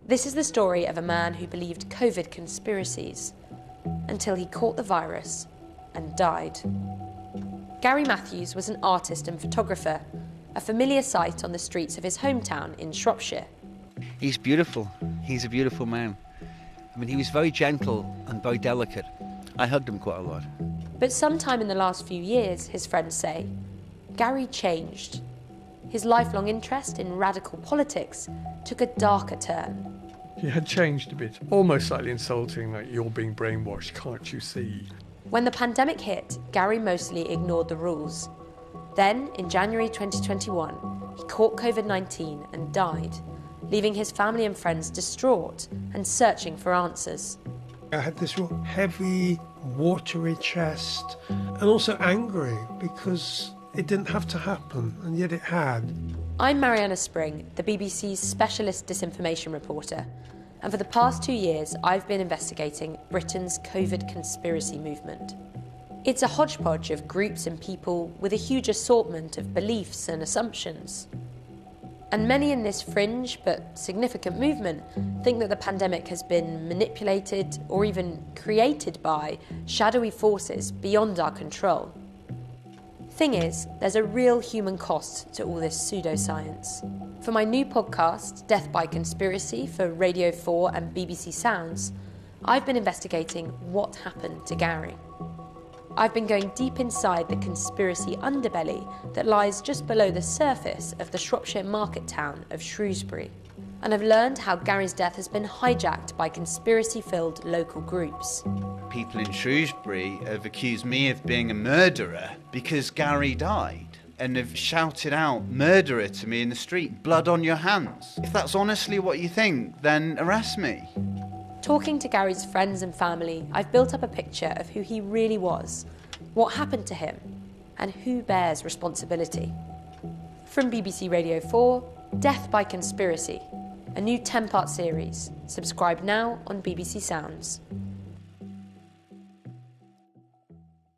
This is the story of a man who believed COVID conspiracies until he caught the virus and died. Gary Matthews was an artist and photographer, a familiar sight on the streets of his hometown in Shropshire. He's beautiful. He's a beautiful man. I mean, he was very gentle and very delicate. I hugged him quite a lot. But sometime in the last few years, his friends say, Gary changed. His lifelong interest in radical politics took a darker turn. He had changed a bit, almost slightly insulting, like, you're being brainwashed, can't you see? When the pandemic hit, Gary mostly ignored the rules. Then, in January 2021, he caught COVID-19 and died, leaving his family and friends distraught and searching for answers. I had this real heavy, watery chest, and also angry because it didn't have to happen, and yet it had. I'm Mariana Spring, the BBC's specialist disinformation reporter, and for the past 2 years I've been investigating Britain's COVID conspiracy movement. It's a hodgepodge of groups and people with a huge assortment of beliefs and assumptions. And many in this fringe but significant movement think that the pandemic has been manipulated or even created by shadowy forces beyond our control. Thing is, there's a real human cost to all this pseudoscience. For my new podcast, Death by Conspiracy, for Radio 4 and BBC Sounds, I've been investigating what happened to Gary. I've been going deep inside the conspiracy underbelly that lies just below the surface of the Shropshire market town of Shrewsbury. And I've learned how Gary's death has been hijacked by conspiracy-filled local groups. People in Shrewsbury have accused me of being a murderer because Gary died, and have shouted out murderer to me in the street, blood on your hands. If that's honestly what you think, then arrest me. Talking to Gary's friends and family, I've built up a picture of who he really was, what happened to him, and who bears responsibility. From BBC Radio 4, Death by Conspiracy, a new 10-part series. Subscribe now on BBC Sounds.